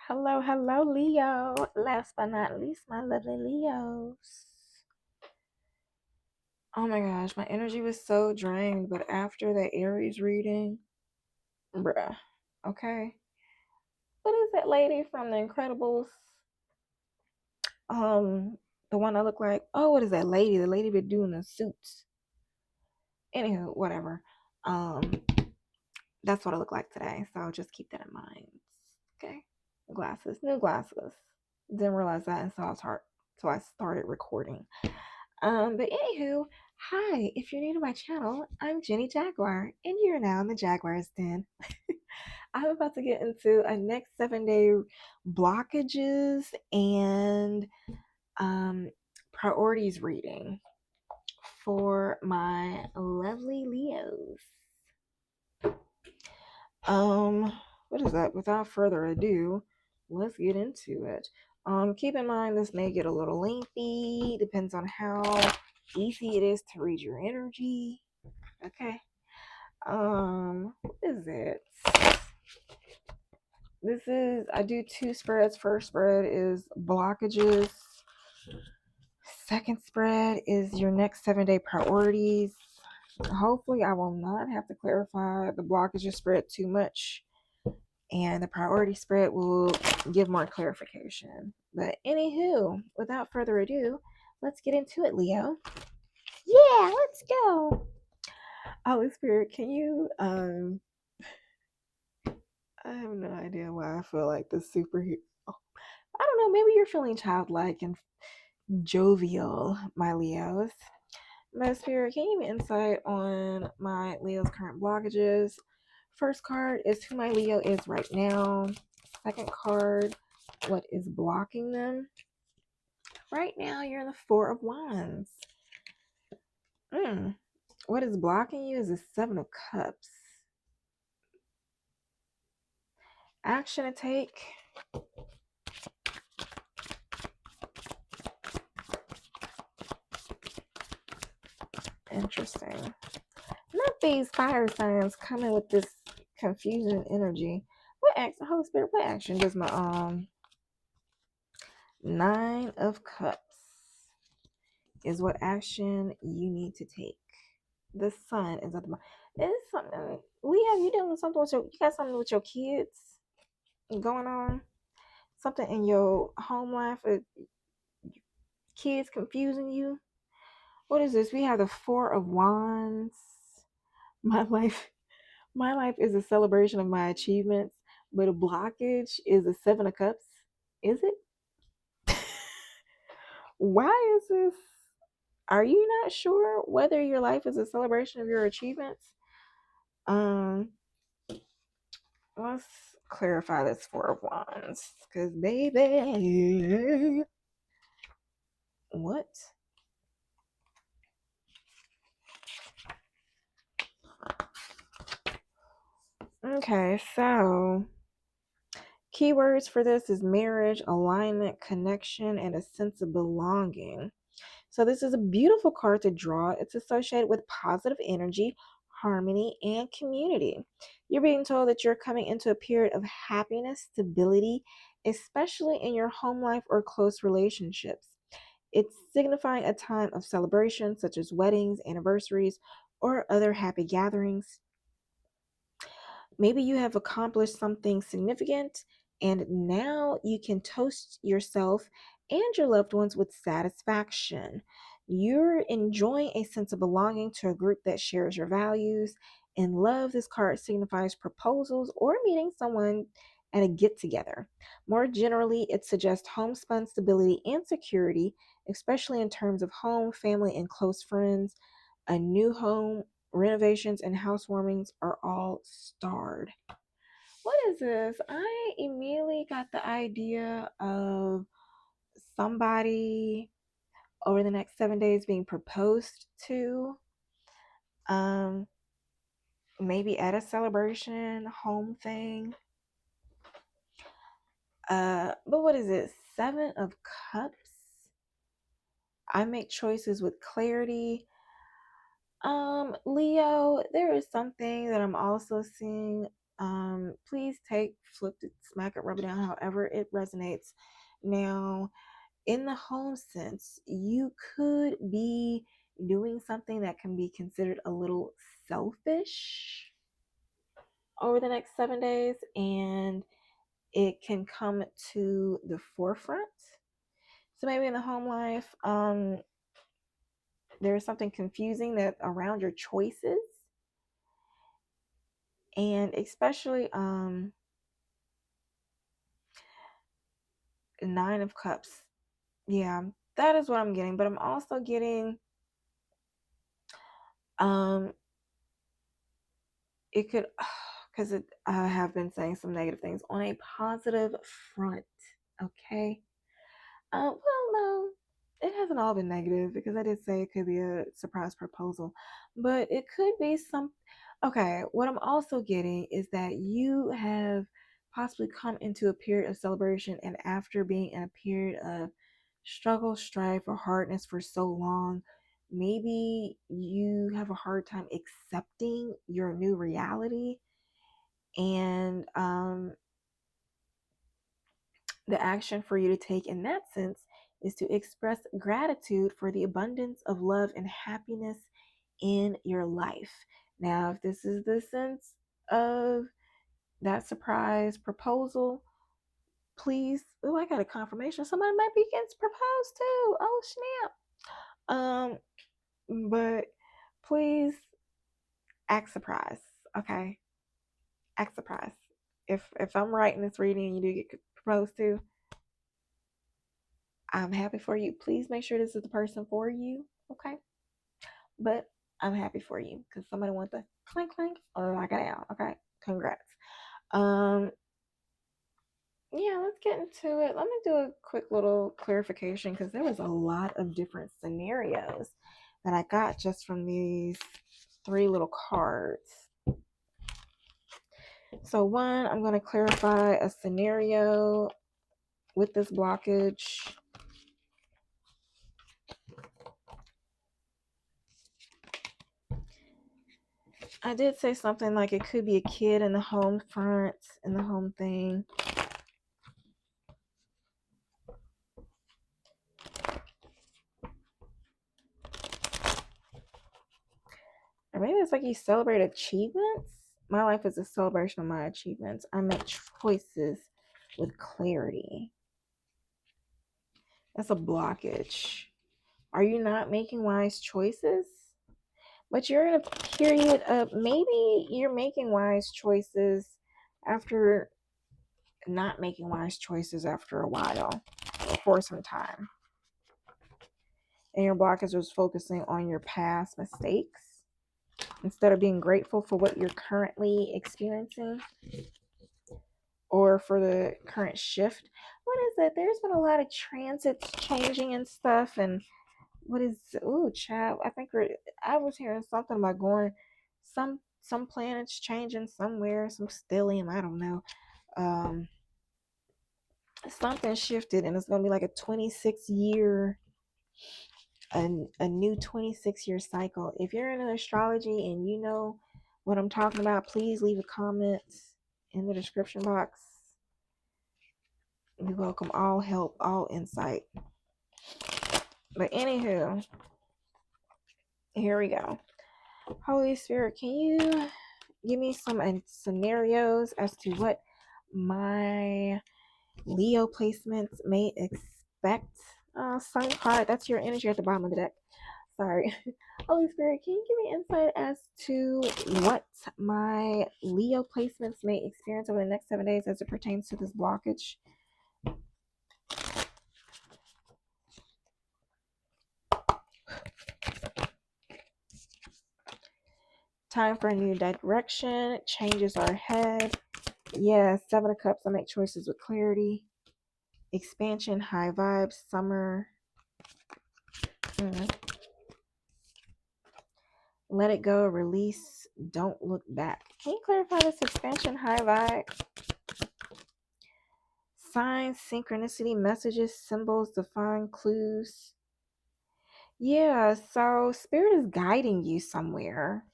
Hello, hello, Leo. Last but not least, my lovely Leos. Oh my gosh, my energy was so drained, but after that Aries reading, bruh, okay. What is that lady from The Incredibles? Um, the one that looked like, oh, what is that lady? The lady been doing the suits. Anywho, whatever. Um, that's what it looked like today, so just keep that in mind. Okay, glasses, new glasses. Didn't realize that until I started recording. But anywho, hi, if you're new to my channel, I'm Jenny Jaguar, and you're now in the Jaguar's Den. I'm about to get into a next 7-day blockages and priorities reading for my lovely Leos. What is that? Without further ado, let's get into it. Keep in mind this may get a little lengthy, depends on how easy it is to read your energy. Okay. What is it? I do 2 spreads. First spread is blockages. Second spread is your next 7-day priorities. Hopefully I will not have to clarify the blockages spread too much, and the priority spread will give more clarification. But anywho, without further ado, let's get into it, Leo. Yeah, let's go. Holy Spirit, can you I have no idea why I feel like the superhero. I don't know, maybe you're feeling childlike and jovial, my Leos. My Spirit, can you give me insight on my Leo's current blockages? First card is who my Leo is right now. Second card, what is blocking them? Right now, you're in the Four of Wands. What is blocking you is the Seven of Cups. Action to take. Interesting. Not these fire signs coming with this confusion energy. What action, Holy Spirit, what action does my Nine of Cups is what action you need to take. The sun is at the bottom. It's something. Leah, you doing something with you got something with your kids going on? Something in your home life? Kids confusing you? What is this? We have the Four of Wands. My life, my life is a celebration of my achievements, but a blockage is the Seven of Cups. Is it? Why is this? Are you not sure whether your life is a celebration of your achievements? Um, let's clarify this Four of Wands, because baby, what? Okay, so keywords for this is marriage, alignment, connection, and a sense of belonging. So this is a beautiful card to draw. It's associated with positive energy, harmony, and community. You're being told that you're coming into a period of happiness, stability, especially in your home life or close relationships. It's signifying a time of celebration, such as weddings, anniversaries, or other happy gatherings. Maybe you have accomplished something significant and now you can toast yourself and your loved ones with satisfaction. You're enjoying a sense of belonging to a group that shares your values. In love, this card signifies proposals or meeting someone at a get together. More generally, it suggests homespun stability and security, especially in terms of home, family, and close friends. A new home, renovations, and housewarmings are all starred. What is this? I immediately got the idea of somebody over the next 7 days being proposed to. Um, Maybe at a celebration, home thing. But what is it? Seven of Cups. I make choices with clarity. Leo, there is something that I'm also seeing Please flip it, smack it, rub it down, however it resonates. Now, in the home sense, you could be doing something that can be considered a little selfish over the next 7 days, and it can come to the forefront. So maybe in the home life, there's something confusing that around your choices, and especially Nine of Cups. Yeah, that is what I'm getting, but I'm also getting it could, because I have been saying some negative things on a positive front. Okay. Well, no, it hasn't all been negative, because I did say it could be a surprise proposal, but it could be some. Okay, what I'm also getting is that you have possibly come into a period of celebration, and after being in a period of struggle, strife, or hardness for so long, maybe you have a hard time accepting your new reality. And the action for you to take in that sense is to express gratitude for the abundance of love and happiness in your life. Now, if this is the sense of that surprise proposal, please. Oh, I got a confirmation. Somebody might be getting proposed to. Oh, snap. But please act surprised. Okay, act surprised. If I'm right in this reading and you do get proposed to, I'm happy for you. Please make sure this is the person for you. Okay, but I'm happy for you because somebody wants to clink clink or knock it out. Okay, congrats. Um, yeah, let's get into it. Let me do a quick little clarification, because there was a lot of different scenarios that I got just from these three little cards. So one, I'm going to clarify a scenario with this blockage. I did say something like it could be a kid in the home front, in the home thing. Or maybe it's like you celebrate achievements. My life is a celebration of my achievements. I make choices with clarity. That's a blockage. Are you not making wise choices? But you're in a period of, maybe you're making wise choices after not making wise choices after a while, or for some time. And your blockage was focusing on your past mistakes instead of being grateful for what you're currently experiencing, or for the current shift. What is it? There's been a lot of transits changing and stuff. And what is, ooh, child, I was hearing something about going, some planets changing somewhere, some stellium, I don't know. Something shifted, and it's going to be like a 26-year, a new 26-year cycle. If you're into astrology and you know what I'm talking about, please leave a comment in the description box. We welcome all help, all insight. But anywho, here we go. Holy Spirit, can you give me some scenarios as to what my Leo placements may expect? Sun card, that's your energy at the bottom of the deck. Sorry. Holy Spirit, can you give me insight as to what my Leo placements may experience over the next 7 days as it pertains to this blockage? Time for a new direction. Changes are ahead. Yeah, Seven of Cups. I make choices with clarity. Expansion, high vibes, summer. Let it go, release, don't look back. Can you clarify this expansion, high vibe? Signs, synchronicity, messages, symbols, define clues. Yeah, so Spirit is guiding you somewhere.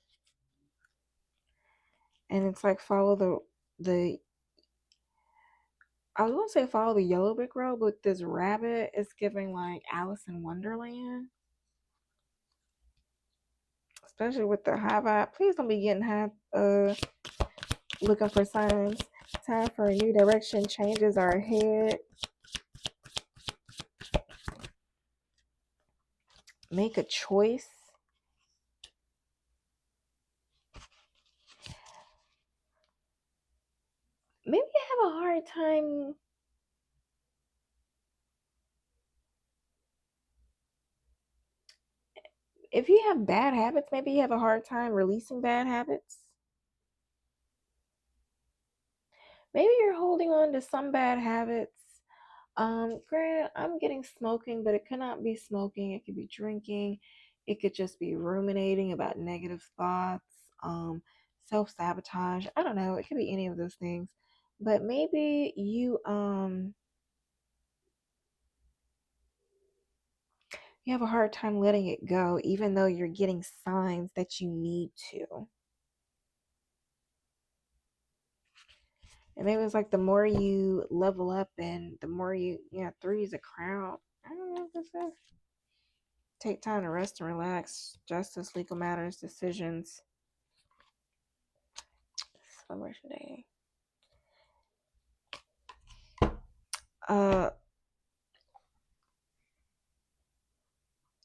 And it's like follow the I was gonna say follow the yellow brick road, but this rabbit is giving like Alice in Wonderland, especially with the high vibe. Please don't be getting high. Looking for signs. Time for a new direction. Changes are ahead. Make a choice. Maybe you have a hard time. If you have bad habits, maybe you have a hard time releasing bad habits. Maybe you're holding on to some bad habits. Granted, I'm getting smoking, but it cannot be smoking. It could be drinking. It could just be ruminating about negative thoughts, self-sabotage. I don't know. It could be any of those things. But maybe you have a hard time letting it go, even though you're getting signs that you need to. And maybe it's like the more you level up and the more three is a crowd. I don't know what this is. Take time to rest and relax. Justice, legal matters, decisions. Celebration day. Uh,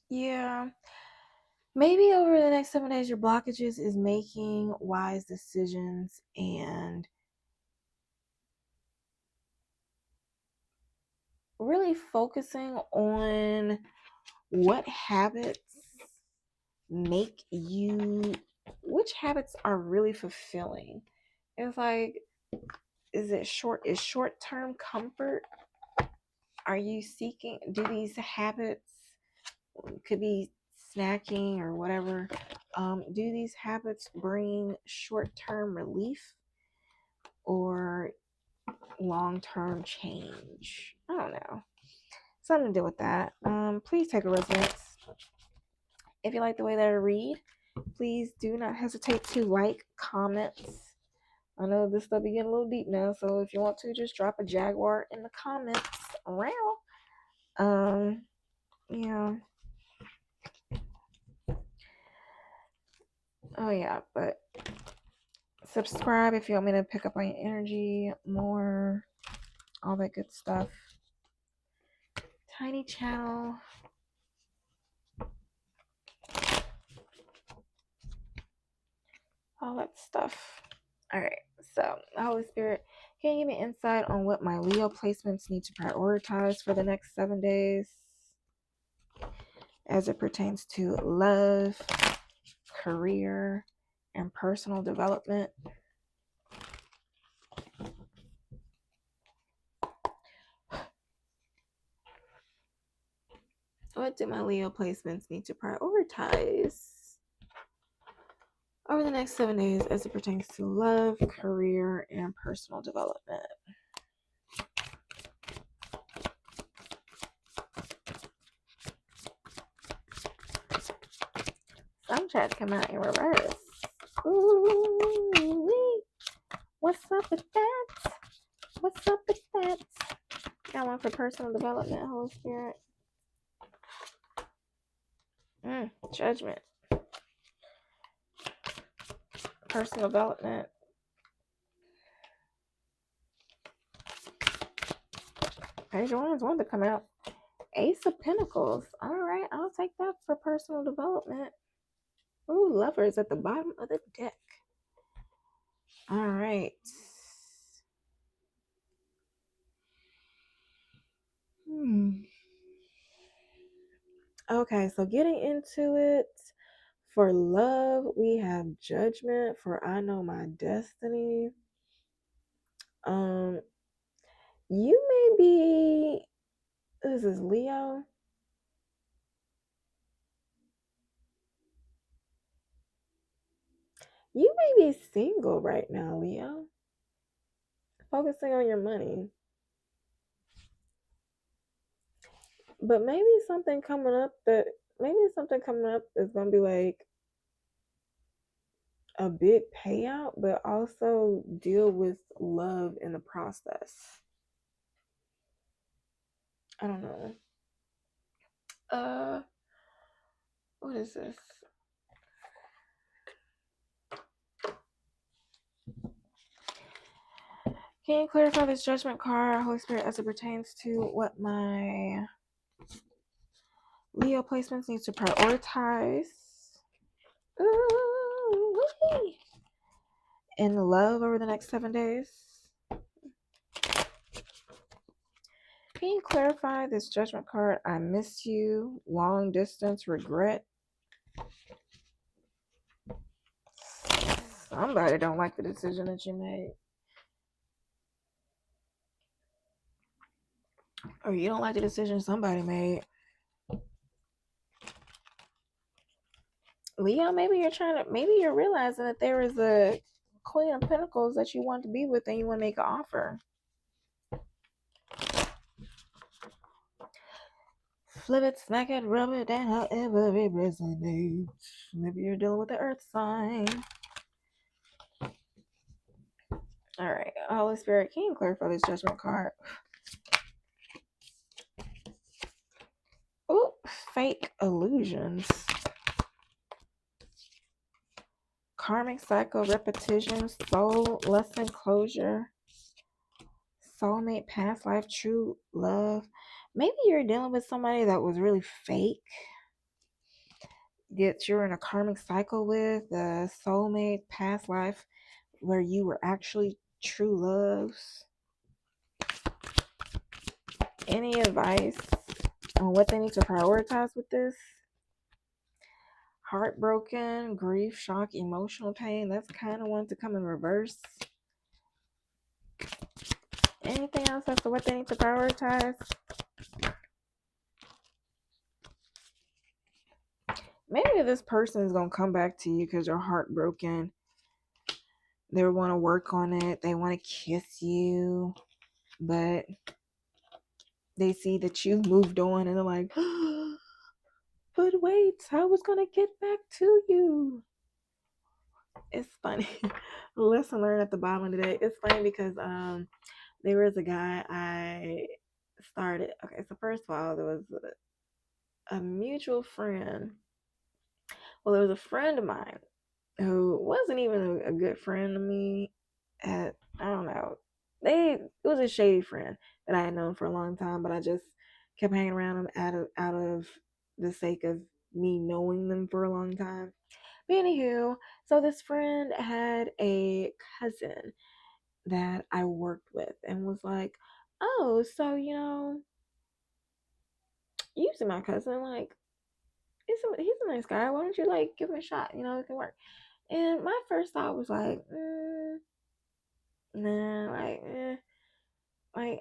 yeah. Maybe over the next 7 days, your blockages is making wise decisions and really focusing on what habits make you, which habits are really fulfilling. It's like, is short-term comfort? Are you seeking, do these habits, could be snacking or whatever, do these habits bring short-term relief or long-term change? I don't know. Something to do with that. Please take a resonance. If you like the way that I read, please do not hesitate to like, comments. I know this stuff be getting a little deep now, so if you want to, just drop a jaguar in the comments around. Yeah. Oh yeah, but subscribe if you want me to pick up on your energy more, all that good stuff. Tiny channel. All that stuff. All right, so Holy Spirit, can you give me insight on what my Leo placements need to prioritize for the next 7 days as it pertains to love, career, and personal development? What do my Leo placements need to prioritize over the next 7 days as it pertains to love, career, and personal development? Some chats come out in reverse. Ooh, what's up with that? What's up with that? Got one for personal development, Holy Spirit. Judgment. Personal development. Page one wanted to come out. Ace of Pentacles. All right, I'll take that for personal development. Ooh, Lovers at the bottom of the deck. All right. Okay, so getting into it. For love, we have Judgment. For I Know My Destiny. You may be, this is Leo. You may be single right now, Leo. Focusing on your money. But maybe something coming up is going to be like a big payout, but also deal with love in the process. I don't know. Uh, what is this? Can you clarify this judgment card, Holy Spirit, as it pertains to what my Leo placements need to prioritize? Ooh, in love over the next 7 days? Can you clarify this judgment card? I miss you, long distance, regret. Somebody don't like the decision that you made. Or you don't like the decision somebody made. Leo, maybe you're realizing that there is a Queen of Pentacles that you want to be with and you want to make an offer. Flip it, smack it, rub it, and however it resonates. Maybe you're dealing with the earth sign. All right, Holy Spirit, can you clarify this judgment card? Oh, fake illusions. Karmic cycle, repetition, soul, lesson, closure, soulmate, past life, true love. Maybe you're dealing with somebody that was really fake, that you're in a karmic cycle with, the soulmate, past life, where you were actually true loves. Any advice on what they need to prioritize with this? Heartbroken, grief, shock, emotional pain. That's kind of one to come in reverse. Anything else as to what they need to prioritize? Maybe this person is going to come back to you because you're heartbroken. They want to work on it. They want to kiss you. But they see that you've moved on and they're like, but wait, I was going to get back to you. It's funny. Lesson learned at the bottom today. It's funny because there was a guy I started. Okay, so first of all, there was a mutual friend. Well, there was a friend of mine who wasn't even a good friend to me. I don't know. It was a shady friend that I had known for a long time, but I just kept hanging around them out of the sake of me knowing them for a long time. But anywho, so this friend had a cousin that I worked with and was like, oh, so you see my cousin, like he's a nice guy. Why don't you like give him a shot? It can work. And my first thought was like, nah, like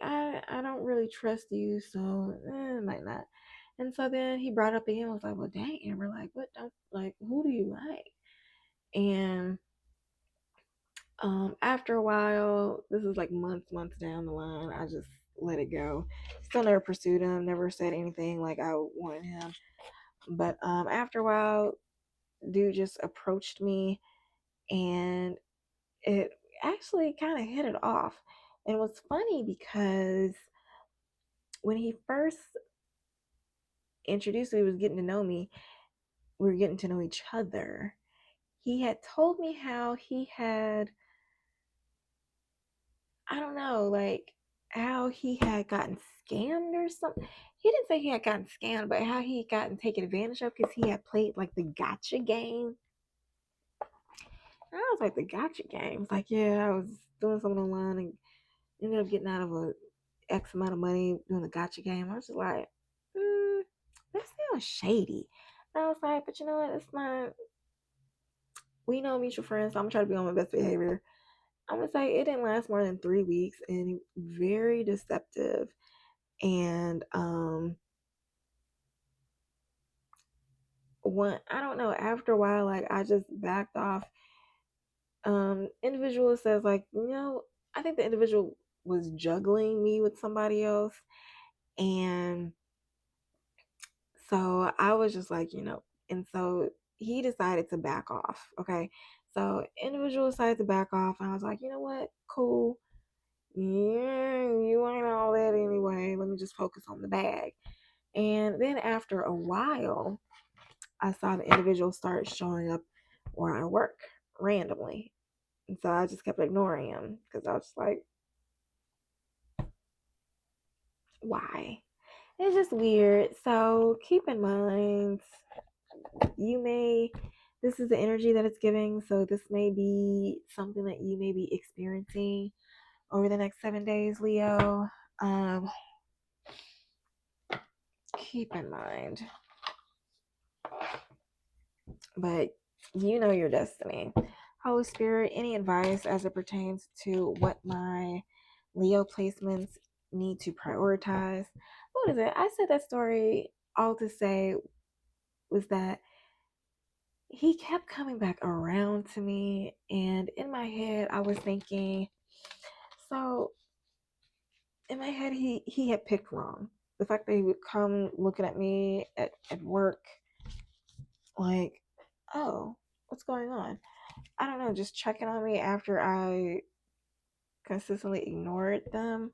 I don't really trust you, so might not. And so then he brought up again, was like, well, dang, Amber, like, what don't like, who do you like? And after a while, this is like months down the line, I just let it go. Still never pursued him, never said anything like I wanted him. But after a while, dude just approached me and it actually kind of hit it off. And it was funny because when he first introduced me, was getting to know me, we were getting to know each other. He had told me how he had, I don't know, like how he had gotten scammed or something. He didn't say he had gotten scammed, but how he had gotten taken advantage of because he had played like the gotcha game. And I was like, the gotcha games. Like, yeah, I was doing something online and ended up getting out of a X amount of money doing the gotcha game. I was just like, that sounds shady. And I was like, but you know what? It's my, we know mutual friends, so I'm gonna try to be on my best behavior. I'm gonna say it didn't last more than 3 weeks and very deceptive. And one, I don't know, after a while, like I just backed off. Individual says like, I think the individual was juggling me with somebody else. And so I was just like, and so he decided to back off. Okay. So individual decided to back off, and I was like, you know what? Cool. Yeah, you ain't all that anyway. Let me just focus on the bag. And then after a while, I saw the individual start showing up where I work randomly. And so I just kept ignoring him because I was just like, why? It's just weird. So keep in mind, you may, this is the energy that it's giving. So this may be something that you may be experiencing over the next 7 days, Leo. Um, keep in mind. But you know your destiny. Holy Spirit, any advice as it pertains to what my Leo placements need to prioritize? What is it? I said that story all to say was that he kept coming back around to me, and in my head, I was thinking, so in my head, he had picked wrong. The fact that he would come looking at me at work, like, oh, what's going on? I don't know, just checking on me after I consistently ignored them,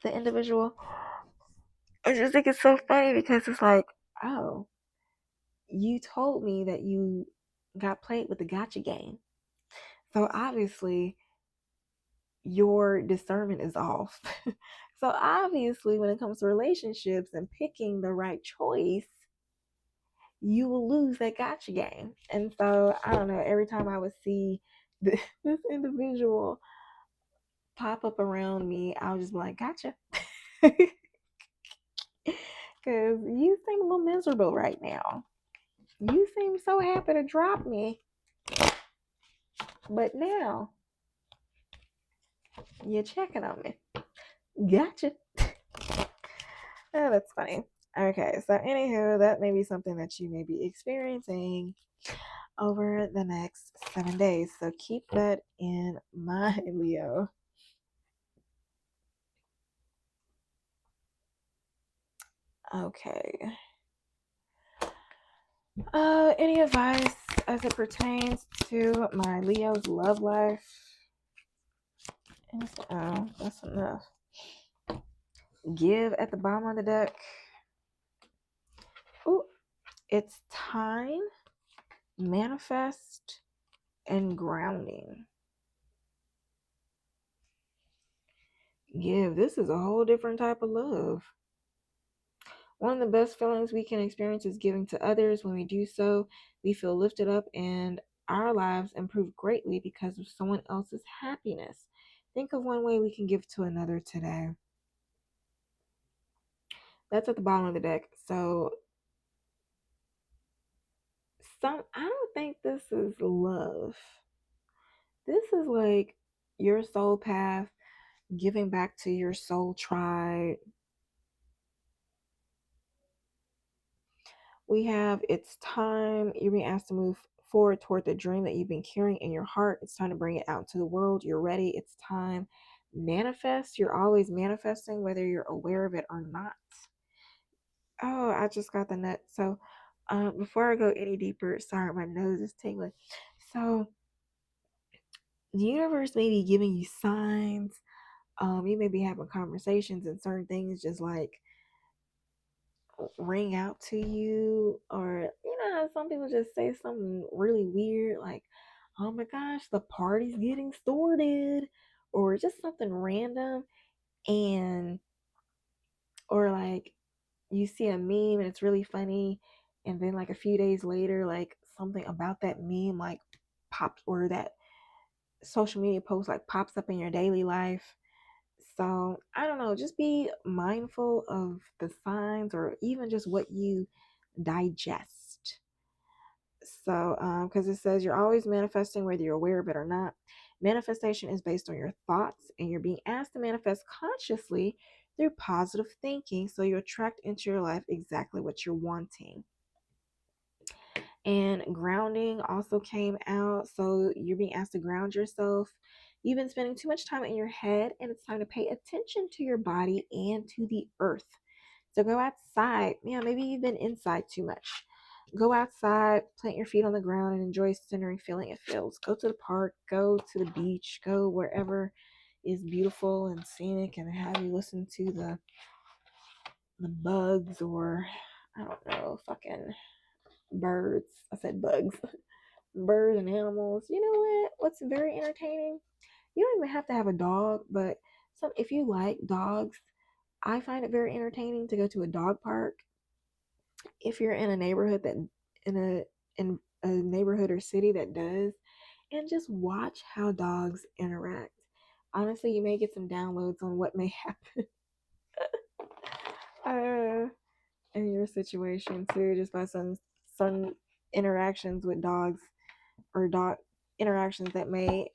the individual. I just think it's so funny because it's like, oh, you told me that you got played with the gotcha game. So obviously your discernment is off. So obviously when it comes to relationships and picking the right choice, you will lose that gotcha game. And so I don't know, every time I would see this individual pop up around me, I would just be like, gotcha. Because you seem a little miserable right now. You seem so happy to drop me. But now you're checking on me. Gotcha. Oh, that's funny. Okay, so anywho, that may be something that you may be experiencing over the next 7 days. So keep that in mind, Leo. Okay. Any advice as it pertains to my Leo's love life? Oh, that's enough. Give at the bottom of the deck. Ooh, it's time, manifest, and grounding. Give. This is a whole different type of love. One of the best feelings we can experience is giving to others. When we do so, we feel lifted up and our lives improve greatly because of someone else's happiness. Think of one way we can give to another today. That's at the bottom of the deck. So I don't think this is love. This is like your soul path, giving back to your soul tribe. We have it's time. You're being asked to move forward toward the dream that you've been carrying in your heart. It's time to bring it out to the world. You're ready. It's time. Manifest. You're always manifesting, whether you're aware of it or not. Oh, I just got the nut. So, before I go any deeper, sorry, my nose is tingling. So, the universe may be giving you signs. You may be having conversations and certain things just like ring out to you, or you know how some people just say something really weird like, oh my gosh, the party's getting started, or just something random, and or like you see a meme and it's really funny, and then like a few days later like something about that meme like pops, or that social media post like pops up in your daily life. So I don't know, just be mindful of the signs or even just what you digest. So, because it says you're always manifesting whether you're aware of it or not. Manifestation is based on your thoughts, and you're being asked to manifest consciously through positive thinking so you attract into your life exactly what you're wanting. And grounding also came out. So you're being asked to ground yourself. You've been spending too much time in your head, and it's time to pay attention to your body and to the earth. So go outside. Yeah, maybe you've been inside too much. Go outside, plant your feet on the ground, and enjoy centering feeling it feels. Go to the park, go to the beach, go wherever is beautiful and scenic, and have you listen to the bugs, or I don't know, fucking birds. I said bugs. Birds and animals. You know what? What's very entertaining? You don't even have to have a dog, but if you like dogs, I find it very entertaining to go to a dog park if you're in a neighborhood that in a neighborhood or city that does, and just watch how dogs interact. Honestly, you may get some downloads on what may happen uh, in your situation too, just by some interactions with dogs or dog interactions that may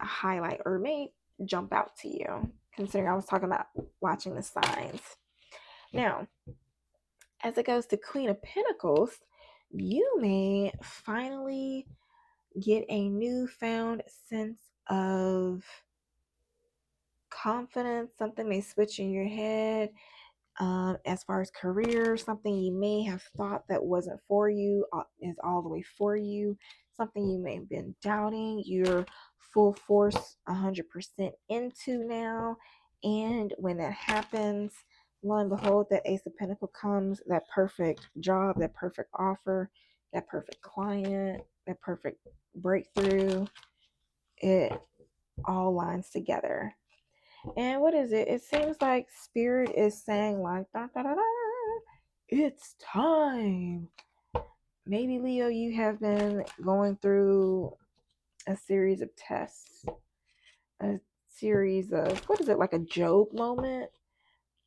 highlight or may jump out to you. Considering I was talking about watching the signs. Now, as it goes to Queen of Pentacles, you may finally get a newfound sense of confidence. Something may switch in your head. As far as career, something you may have thought that wasn't for you is all the way for you. Something you may have been doubting, you're full force 100% into now. And when that happens, lo and behold, that Ace of Pentacles comes, that perfect job, that perfect offer, that perfect client, that perfect breakthrough. It all lines together. And what is it? It seems like Spirit is saying, like, da, da, da, da, it's time. Maybe, Leo, you have been going through a series of tests, a series of, what is it, like a Job moment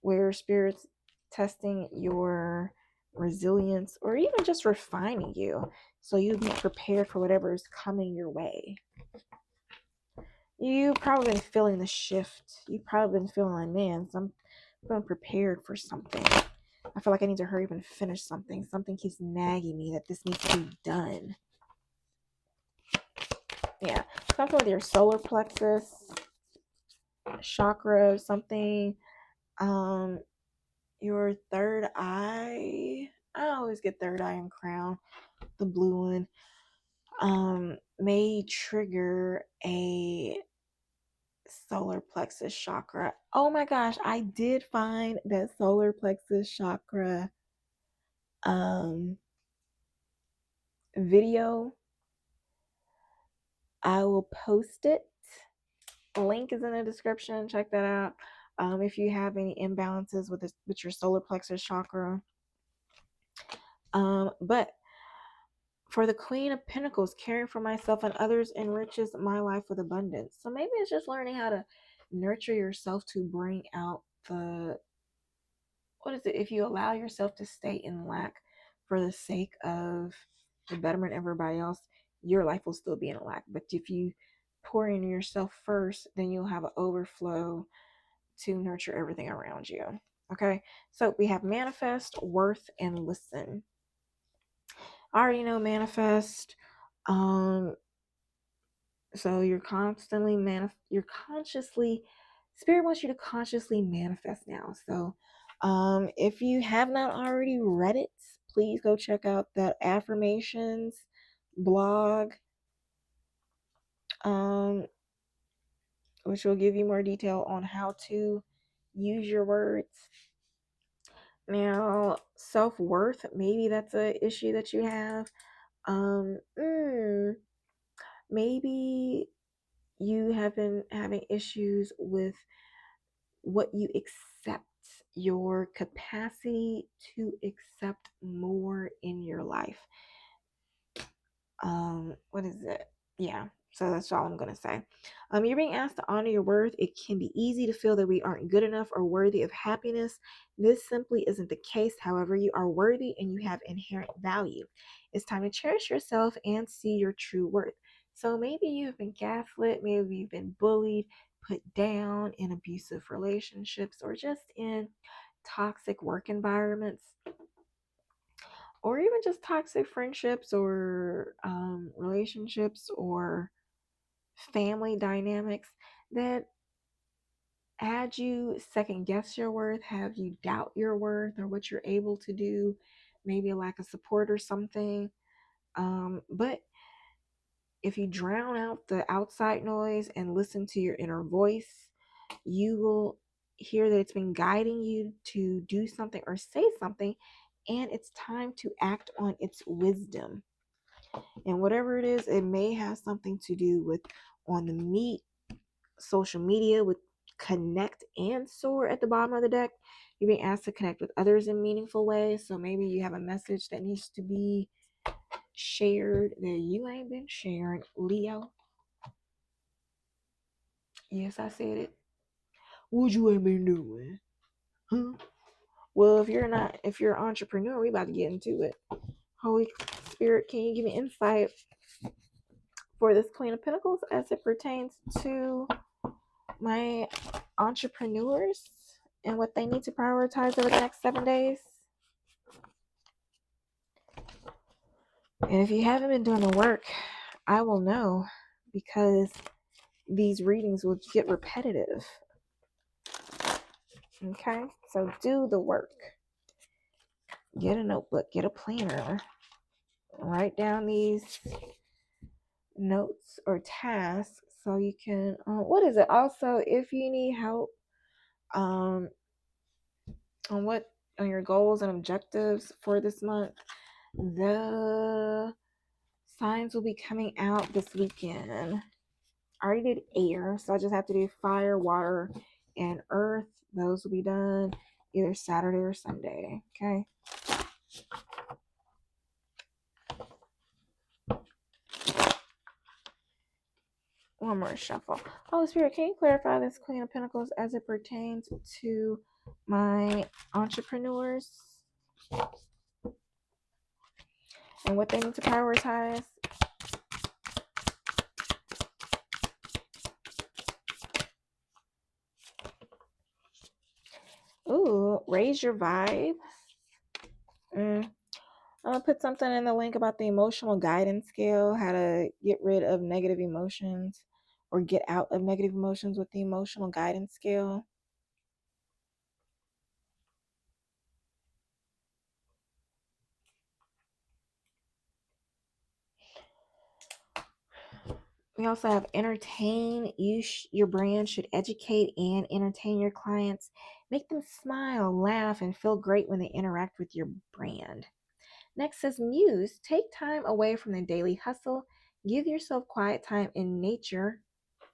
where Spirit's testing your resilience or even just refining you so you be prepared for whatever is coming your way. You've probably been feeling the shift. You've probably been feeling like, man, I'm prepared for something. I feel like I need to hurry up and finish something. Something keeps nagging me that this needs to be done. Yeah, something with your solar plexus, chakra, something. Your third eye. I always get third eye and crown, the blue one. May trigger a solar plexus chakra. Oh my gosh, I did find that solar plexus chakra video. I will post it. Link is in the description. Check that out. If you have any imbalances with your solar plexus chakra. But for the Queen of Pentacles, caring for myself and others enriches my life with abundance. So maybe it's just learning how to nurture yourself to bring out what is it? If you allow yourself to stay in lack for the sake of the betterment of everybody else, your life will still be in lack. But if you pour into yourself first, then you'll have an overflow to nurture everything around you. Okay, so we have manifest, worth, and listen. I already know manifest. So you're consciously, Spirit wants you to consciously manifest now. So if you have not already read it, please go check out that affirmations blog, which will give you more detail on how to use your words. Now, self-worth, maybe that's an issue that you have. Maybe you have been having issues with what you accept, your capacity to accept more in your life. What is it? Yeah, so that's all I'm gonna say. You're being asked to honor your worth. It can be easy to feel that we aren't good enough or worthy of happiness. This simply isn't the case. However, you are worthy and you have inherent value. It's time to cherish yourself and see your true worth. So maybe you've been gaslit, maybe you've been bullied, put down in abusive relationships, or just in toxic work environments, or even just toxic friendships or relationships or family dynamics that had you second guess your worth, have you doubt your worth or what you're able to do, maybe a lack of support or something. But if you drown out the outside noise and listen to your inner voice, you will hear that it's been guiding you to do something or say something, and it's time to act on its wisdom. And whatever it is, it may have something to do with on the meet, social media, with connect and soar at the bottom of the deck. You're being asked to connect with others in meaningful ways. So maybe you have a message that needs to be shared that you ain't been sharing, Leo. Yes, I said it. What you ain't been doing? Huh? Well, if you're an entrepreneur, we about to get into it. Holy Spirit, can you give me insight for this Queen of Pentacles as it pertains to my entrepreneurs and what they need to prioritize over the next 7 days? And if you haven't been doing the work, I will know, because these readings will get repetitive. Okay, so do the work. Get a notebook, get a planner, write down these notes or tasks so you can what is it, also if you need help um on what on your goals and objectives for this month, the signs will be coming out this weekend. I already did air, so I just have to do fire, water, and earth. Those will be done either Saturday or Sunday. Okay. One more shuffle. Holy Spirit, can you clarify this Queen of Pentacles as it pertains to my entrepreneurs and what they need to prioritize? Ooh, raise your vibe. I'm gonna put something in the link about the emotional guidance scale, how to get rid of negative emotions or get out of negative emotions with the emotional guidance scale. We also have entertain. Your brand should educate and entertain your clients. Make them smile, laugh, and feel great when they interact with your brand. Next says muse. Take time away from the daily hustle. Give yourself quiet time in nature.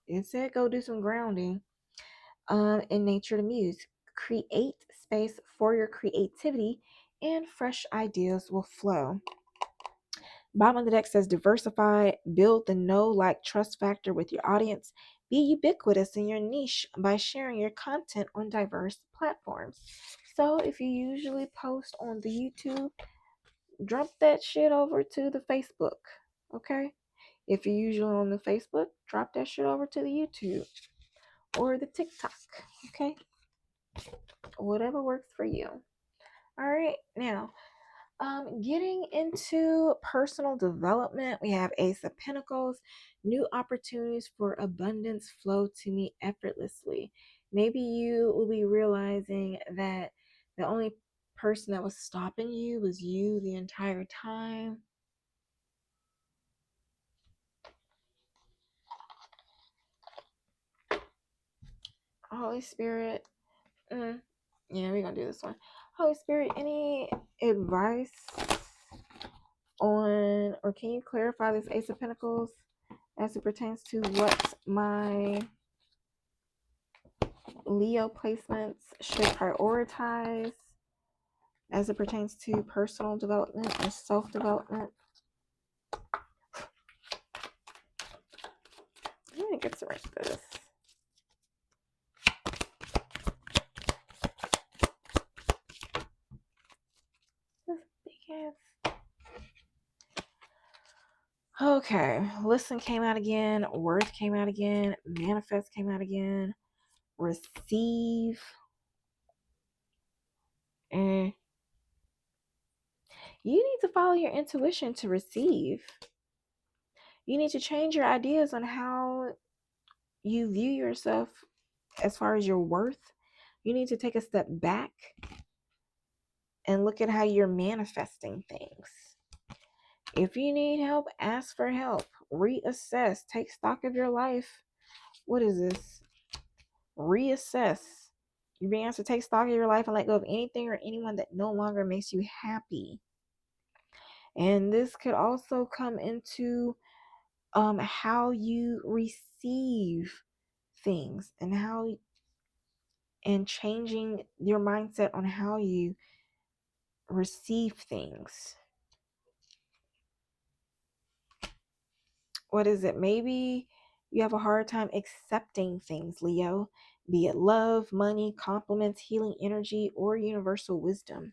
It said go do some grounding in nature to muse. Create space for your creativity, and fresh ideas will flow. Bottom of the deck says diversify, build the know, like, trust factor with your audience. Be ubiquitous in your niche by sharing your content on diverse platforms. So if you usually post on the YouTube, drop that shit over to the Facebook. Okay? If you're usually on the Facebook, drop that shit over to the YouTube or the TikTok. Okay? Whatever works for you. All right, now getting into personal development, we have Ace of Pentacles. New opportunities for abundance flow to me effortlessly. Maybe you will be realizing that the only person that was stopping you was you the entire time. Holy Spirit, yeah, we're gonna do this one. Holy Spirit, any advice on, or can you clarify this Ace of Pentacles as it pertains to what my Leo placements should prioritize as it pertains to personal development and self-development? I think it's right this. This big ass. Okay, listen came out again, worth came out again, manifest came out again, receive. And you need to follow your intuition to receive. You need to change your ideas on how you view yourself as far as your worth. You need to take a step back and look at how you're manifesting things. If you need help, ask for help. Reassess. Take stock of your life. What is this? Reassess. You're being asked to take stock of your life and let go of anything or anyone that no longer makes you happy. And this could also come into how you receive things and changing your mindset on how you receive things. What is it? Maybe you have a hard time accepting things, Leo, be it love, money, compliments, healing energy, or universal wisdom.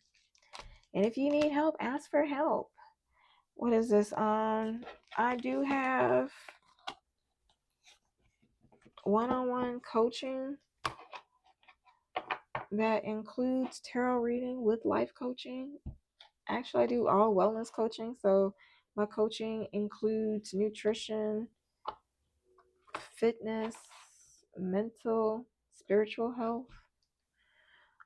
And if you need help, ask for help. What is this? I do have one-on-one coaching that includes tarot reading with life coaching. Actually, I do all wellness coaching. So my coaching includes nutrition, fitness, mental, spiritual health.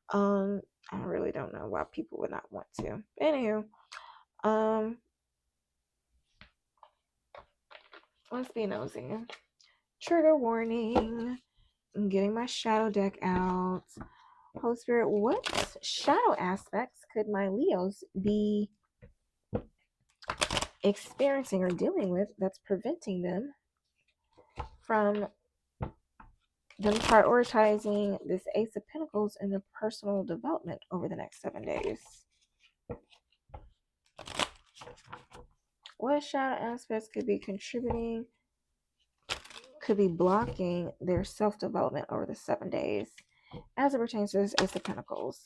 I really don't know why people would not want to. Anywho, let's be nosy. Trigger warning. I'm getting my shadow deck out. Holy Spirit, what shadow aspects could my Leos be experiencing or dealing with that's preventing them from them prioritizing this Ace of Pentacles in their personal development over the next 7 days? What shadow aspects could be contributing, could be blocking their self-development over the 7 days as it pertains to this Ace of Pentacles?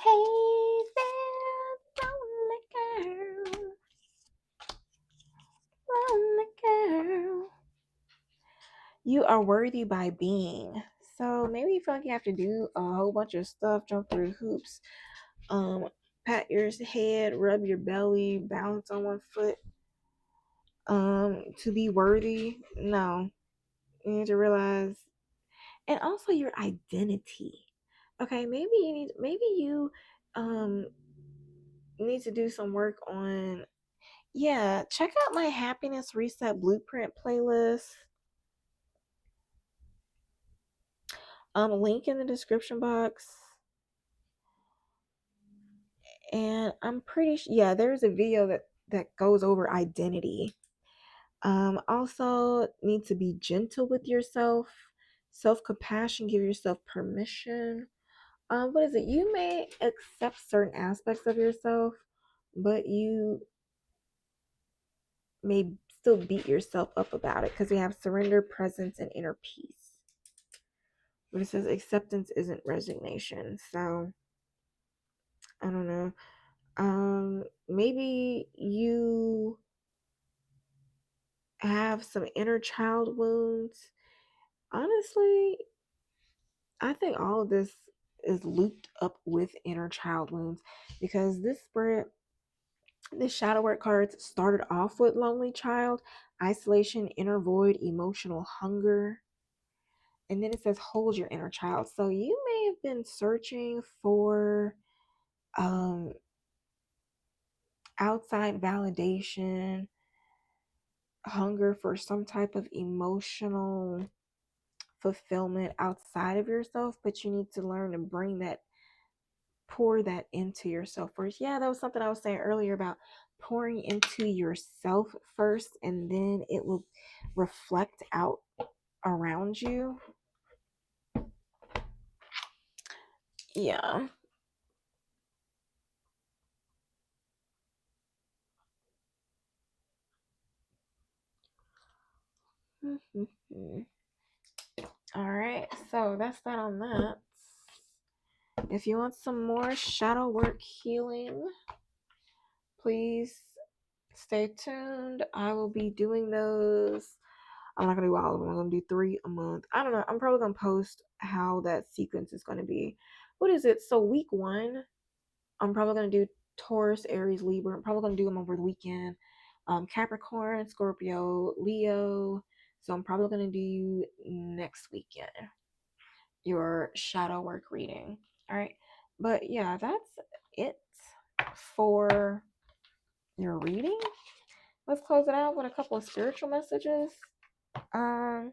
Hey there, lonely girl. Lonely girl. You are worthy by being. So maybe you feel like you have to do a whole bunch of stuff, jump through hoops, pat your head, rub your belly, balance on one foot, to be worthy. No. You need to realize, and also your identity. Okay, maybe you need to do some work on, yeah, check out my happiness reset blueprint playlist. Link in the description box. And I'm pretty sure, yeah, there's a video that goes over identity. Also need to be gentle with yourself, self-compassion, give yourself permission. What is it? You may accept certain aspects of yourself, but you may still beat yourself up about it because we have surrender, presence, and inner peace. But it says acceptance isn't resignation. So I don't know. Maybe you have some inner child wounds. Honestly, I think all of this is looped up with inner child wounds because this shadow work cards started off with lonely child, isolation, inner void, emotional hunger. And then it says hold your inner child. So you may have been searching for outside validation, hunger for some type of emotional fulfillment outside of yourself, but you need to learn to pour that into yourself first. Yeah, that was something I was saying earlier about pouring into yourself first, and then it will reflect out around you. Yeah. All right, so that's that on that. If you want some more shadow work healing, please stay tuned. I will be doing those. I'm not gonna do all of them. I'm gonna do 3 a month. I don't know. I'm probably gonna post how that sequence is gonna be. What is it? So week 1, I'm probably gonna do Taurus, Aries, Libra. I'm probably going to do them over the weekend. Capricorn, Scorpio, Leo. So I'm probably going to do you next weekend your shadow work reading. All right. But yeah, that's it for your reading. Let's close it out with a couple of spiritual messages. Um,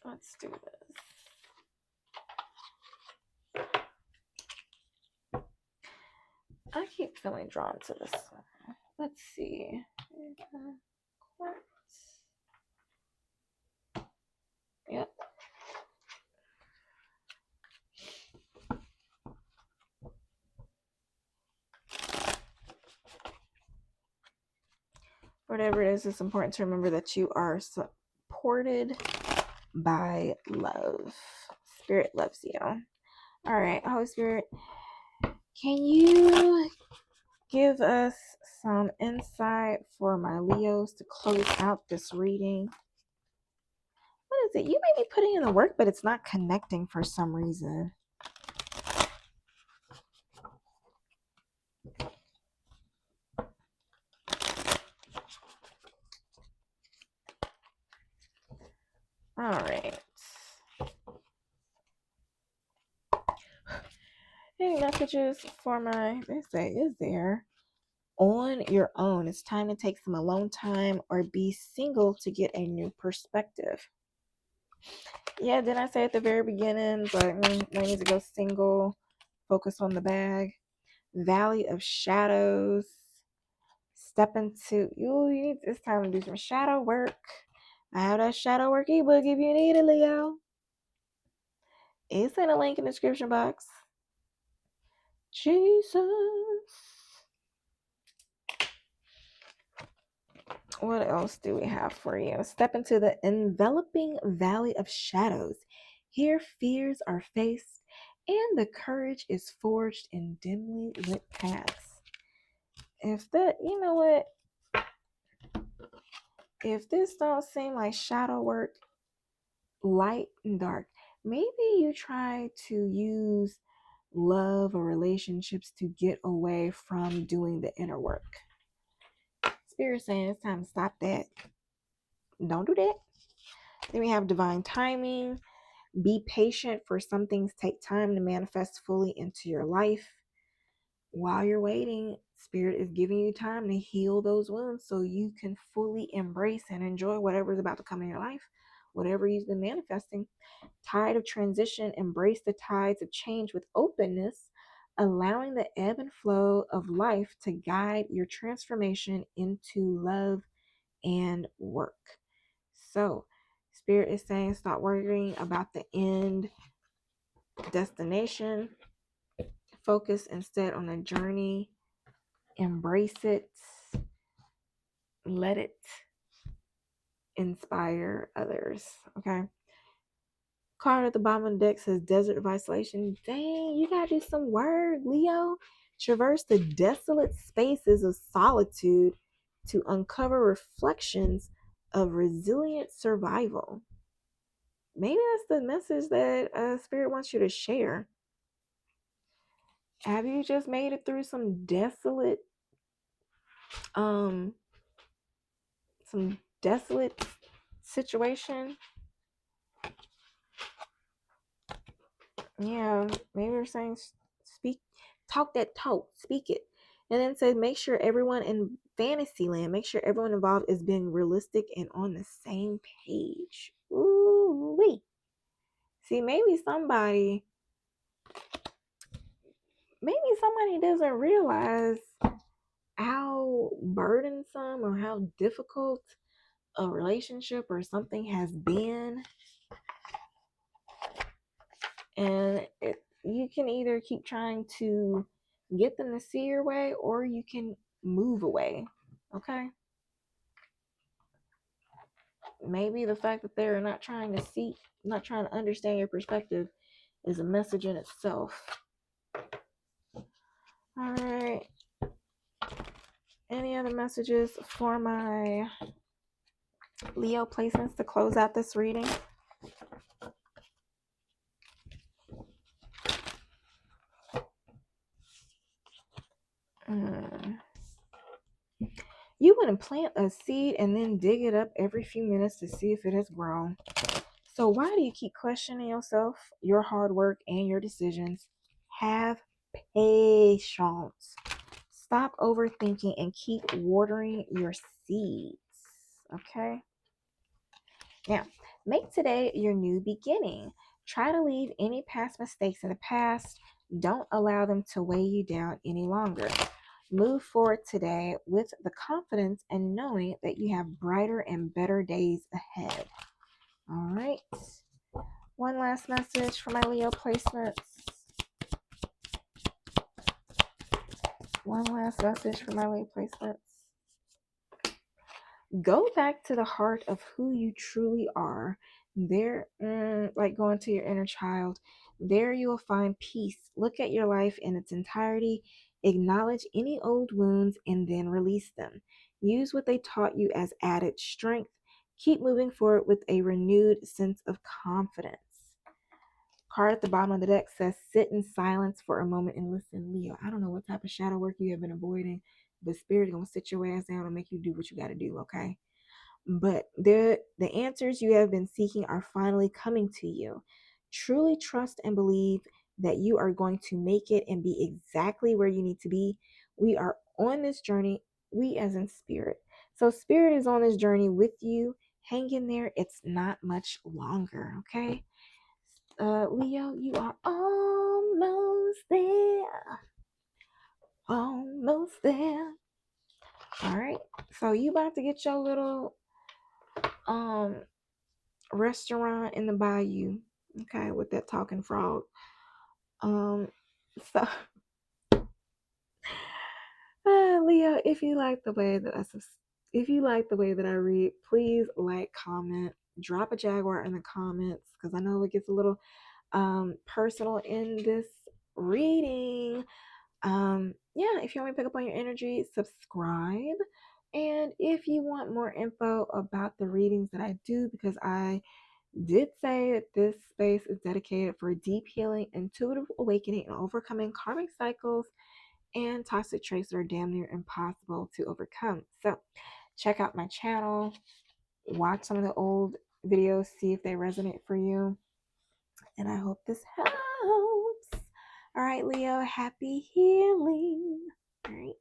let's do this. I keep feeling drawn to this one. Let's see. Quartz. Yep. Whatever it is, it's important to remember that you are supported by love. Spirit loves you. All right, Holy Spirit, can you give us some insight for my Leos to close out this reading? What is it? You may be putting in the work, but it's not connecting for some reason. All right. Any messages for my, they say, is there? On your own. It's time to take some alone time or be single to get a new perspective. Yeah, didn't I say at the very beginning, but I need to go single, focus on the bag. Valley of Shadows. Step into you. It's time to do some shadow work. I have that shadow work ebook if you need it, Leo. It's in a link in the description box. Jesus. What else do we have for you? Step into the enveloping valley of shadows. Here fears are faced and the courage is forged in dimly lit paths. If that, you know what? If this don't seem like shadow work, light and dark, maybe you try to use love or relationships to get away from doing the inner work. Spirit saying it's time to stop that. Don't do that. Then we have divine timing. Be patient, for some things take time to manifest fully into your life. While you're waiting, Spirit is giving you time to heal those wounds so you can fully embrace and enjoy whatever's about to come in your life, whatever you've been manifesting. Tide of transition, embrace the tides of change with openness, allowing the ebb and flow of life to guide your transformation into love and work. So, Spirit is saying stop worrying about the end destination. Focus instead on the journey. Embrace it. Let it inspire others. Okay. Card at the bottom of the deck says Desert of Isolation. Dang, you gotta do some work, Leo. Traverse the desolate spaces of solitude to uncover reflections of resilient survival. Maybe that's the message that Spirit wants you to share. Have you just made it through some desolate situation? Yeah, maybe you're saying talk that talk, speak it. And then says make sure everyone in Fantasyland, make sure everyone involved is being realistic and on the same page. Ooh wee. See, maybe somebody doesn't realize how burdensome or how difficult a relationship or something has been. And you can either keep trying to get them to see your way or you can move away. Okay? Maybe the fact that they're not trying to understand your perspective is a message in itself. All right. Any other messages for my Leo placements to close out this reading? Mm. You wouldn't plant a seed and then dig it up every few minutes to see if it has grown. So why do you keep questioning yourself, your hard work, and your decisions? Have patience. Stop overthinking and keep watering your seeds. Okay? Now, make today your new beginning. Try to leave any past mistakes in the past. Don't allow them to weigh you down any longer. Move forward today with the confidence and knowing that you have brighter and better days ahead. All right. One last message for my Leo placements. One last message for my Leo placements. Go back to the heart of who you truly are. There, like going to your inner child, there you will find peace. Look at your life in its entirety, acknowledge any old wounds, and then release them. Use what they taught you as added strength. Keep moving forward with a renewed sense of confidence. Card at the bottom of the deck says, sit in silence for a moment and listen. Leo, I don't know what type of shadow work you have been avoiding, but Spirit is going to sit your ass down and make you do what you got to do, okay? But the answers you have been seeking are finally coming to you. Truly trust and believe that you are going to make it and be exactly where you need to be. We are on this journey, we as in Spirit. So Spirit is on this journey with you. Hang in there. It's not much longer, okay? Leo, you are almost there. Almost there. All right. So you about to get your little um restaurant in the bayou, okay, with that talking frog. Um, so Leo, if you like the way that I read, please like, comment, drop a jaguar in the comments because I know it gets a little personal in this reading. Yeah, if you want me to pick up on your energy, subscribe. And if you want more info about the readings that I do, because I did say that this space is dedicated for deep healing, intuitive awakening, and overcoming karmic cycles and toxic traits that are damn near impossible to overcome. So check out my channel, watch some of the old videos, see if they resonate for you. And I hope this helps. All right, Leo, happy healing. All right.